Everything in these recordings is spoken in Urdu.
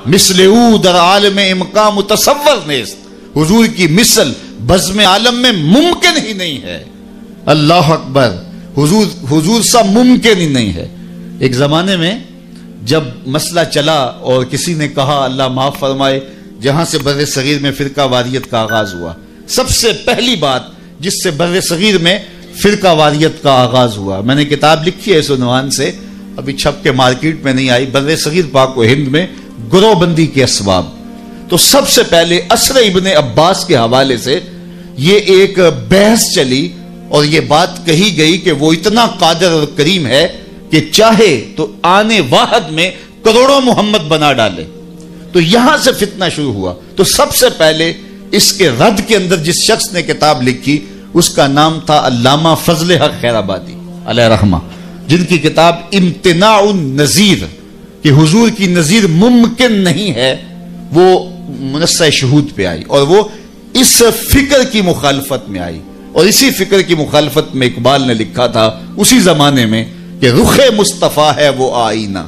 مثل او در عالم امکان متصور نیست، حضور کی مثل بزم عالم میں ممکن ہی نہیں ہے. اللہ اکبر، حضور سا ممکن ہی نہیں ہے. ایک زمانے میں جب مسئلہ چلا اور کسی نے کہا اللہ معاف فرمائے، جہاں سے بر صغیر میں فرقہ واریت کا آغاز ہوا، سب سے پہلی بات جس سے بر صغیر میں فرقہ واریت کا آغاز ہوا، میں نے کتاب لکھی ہے اس عنوان سے، ابھی چھپ کے مارکیٹ میں نہیں آئی، بر صغیر پاک و ہند میں گروہ بندی کے اسباب. تو سب سے پہلے اسر ابن عباس کے حوالے سے یہ ایک بحث چلی اور یہ بات کہی گئی کہ وہ اتنا قادر اور کریم ہے کہ چاہے تو آنے واحد میں کروڑوں محمد بنا ڈالے. تو یہاں سے فتنہ شروع ہوا. تو سب سے پہلے اس کے رد کے اندر جس شخص نے کتاب لکھی اس کا نام تھا علامہ فضل حق خیر آبادی علیہ رحمہ، جن کی کتاب امتناع النظیر کہ حضور کی نظیر ممکن نہیں ہے وہ منصہ شہود پہ آئی، اور وہ اس فکر کی مخالفت میں آئی. اور اسی فکر کی مخالفت میں اقبال نے لکھا تھا اسی زمانے میں کہ رخ مصطفیٰ ہے وہ آئینہ،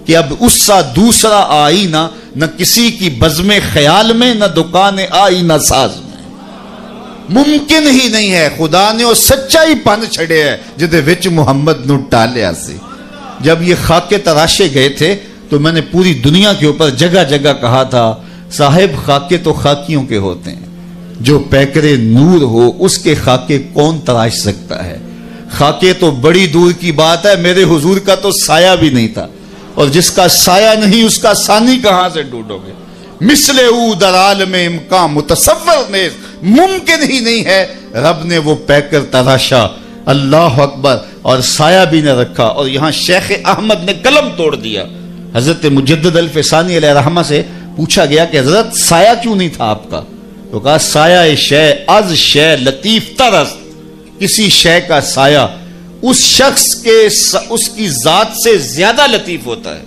کہ اب اس سا دوسرا آئینہ نہ کسی کی بزم خیال میں نہ دکان آئینہ ساز میں. ممکن ہی نہیں ہے، خدا نے وہ سچائی پن چھڑے ہے جدے وچ محمد نو ٹالیا سی. جب یہ خاکے تراشے گئے تھے تو میں نے پوری دنیا کے اوپر جگہ جگہ کہا تھا صاحب خاکے تو خاکیوں کے ہوتے ہیں، جو پیکرے نور ہو اس کے خاکے کون تراش سکتا ہے. خاکے تو بڑی دور کی بات ہے، میرے حضور کا تو سایہ بھی نہیں تھا، اور جس کا سایہ نہیں اس کا ثانی کہاں سے ڈھونڈو گے. مثل او در عالم امکان متصور نیز، ممکن ہی نہیں ہے رب نے وہ پیکر تراشا. اللہ اکبر. اور سایہ بھی نہ رکھا. اور یہاں شیخ احمد نے قلم توڑ دیا. حضرت مجدد الفسانی علیہ رحمہ سے پوچھا گیا کہ حضرت سایہ کیوں نہیں تھا آپ کا؟ تو کہا سایہ شے از شے لطیف ترست، کسی شے کا سایہ اس شخص کے اس کی ذات سے زیادہ لطیف ہوتا ہے،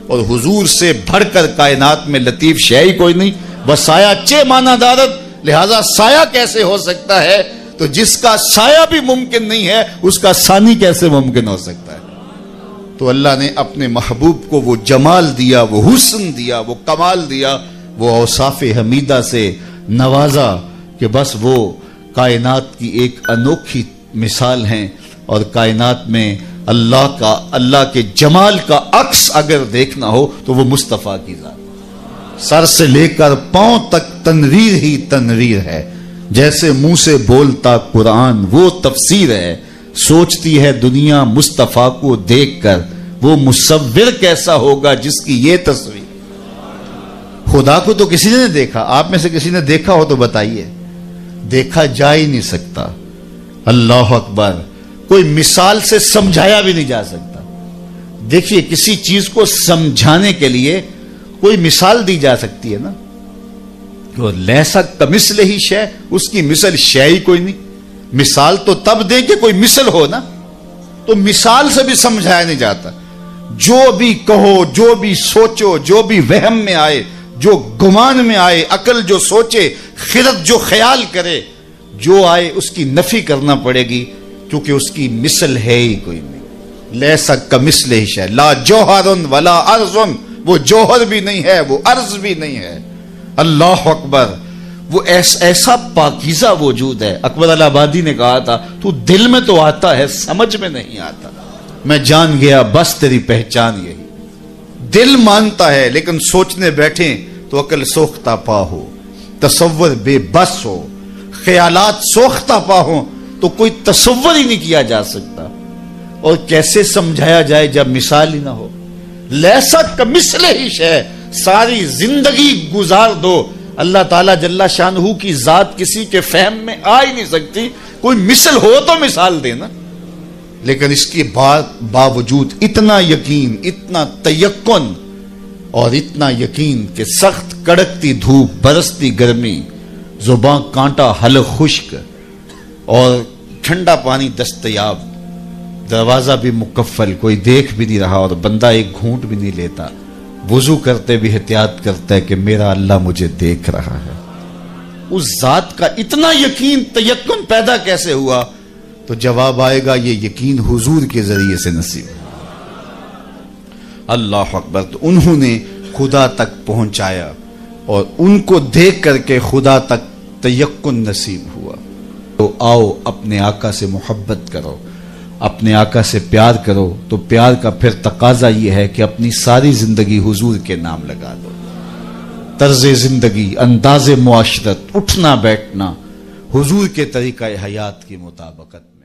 اور حضور سے بڑھ کر کائنات میں لطیف شے ہی کوئی نہیں. بس سایہ چے مانا دارت، لہذا سایہ کیسے ہو سکتا ہے؟ تو جس کا سایہ بھی ممکن نہیں ہے اس کا ثانی کیسے ممکن ہو سکتا ہے؟ تو اللہ نے اپنے محبوب کو وہ جمال دیا، وہ حسن دیا، وہ کمال دیا، وہ اوصاف حمیدہ سے نوازا کہ بس وہ کائنات کی ایک انوکھی مثال ہیں. اور کائنات میں اللہ کے جمال کا عکس اگر دیکھنا ہو تو وہ مصطفیٰ کی ذات. سر سے لے کر پاؤں تک تنویر ہی تنویر ہے، جیسے منہ سے بولتا قرآن وہ تفسیر ہے. سوچتی ہے دنیا مصطفیٰ کو دیکھ کر، وہ مصور کیسا ہوگا جس کی یہ تصویر. خدا کو تو کسی نے نہیں دیکھا. آپ میں سے کسی نے دیکھا ہو تو بتائیے. دیکھا جا ہی نہیں سکتا. اللہ اکبر. کوئی مثال سے سمجھایا بھی نہیں جا سکتا. دیکھیے کسی چیز کو سمجھانے کے لیے کوئی مثال دی جا سکتی ہے نا. لیسا کمثل ہی شے، اس کی مثل شے ہی کوئی نہیں. مثال تو تب دیں کہ کوئی مثل ہو نا. تو مثال سے بھی سمجھایا نہیں جاتا. جو بھی کہو، جو بھی سوچو، جو بھی وہم میں آئے، جو گمان میں آئے، عقل جو سوچے، خرد جو خیال کرے، جو آئے اس کی نفی کرنا پڑے گی، کیونکہ اس کی مثل ہے ہی کوئی نہیں. لیسا کمثل ہی شے لا جوہر ولا ارض، وہ جوہر بھی نہیں ہے، وہ ارض بھی نہیں ہے. اللہ اکبر. وہ ایسا پاکیزہ وجود ہے. اکبر الہآبادی نے کہا تھا تو دل میں تو آتا ہے سمجھ میں نہیں آتا. میں جان گیا بس تیری پہچان یہی. دل مانتا ہے لیکن سوچنے بیٹھیں تو عقل سوختہ پا ہو، تصور بے بس ہو، خیالات سوختہ پا ہو تو کوئی تصور ہی نہیں کیا جا سکتا. اور کیسے سمجھایا جائے جب مثال ہی نہ ہو. لیسا کمثل ہی شے، ساری زندگی گزار دو، اللہ تعالیٰ جل شانہ کی ذات کسی کے فہم میں آ ہی نہیں سکتی. کوئی مثل ہو تو مثال دے نا. لیکن اس کے باوجود اتنا یقین، اتنا تیقن اور اتنا یقین کہ سخت کڑکتی دھوپ، برستی گرمی، زباں کانٹا حلق خشک اور ٹھنڈا پانی دستیاب، دروازہ بھی مکفل، کوئی دیکھ بھی نہیں رہا اور بندہ ایک گھونٹ بھی نہیں لیتا. وضو کرتے بھی احتیاط کرتا ہے کہ میرا اللہ مجھے دیکھ رہا ہے. اس ذات کا اتنا یقین، تیقن پیدا کیسے ہوا؟ تو جواب آئے گا یہ یقین حضور کے ذریعے سے نصیب. اللہ اکبر. تو انہوں نے خدا تک پہنچایا اور ان کو دیکھ کر کے خدا تک تیقن نصیب ہوا۔ تو آؤ اپنے آقا سے محبت کرو، اپنے آقا سے پیار کرو، تو پیار کا پھر تقاضا یہ ہے کہ اپنی ساری زندگی حضور کے نام لگا دو۔ طرز زندگی، انداز معاشرت، اٹھنا بیٹھنا حضور کے طریقہ حیات کی مطابقت میں۔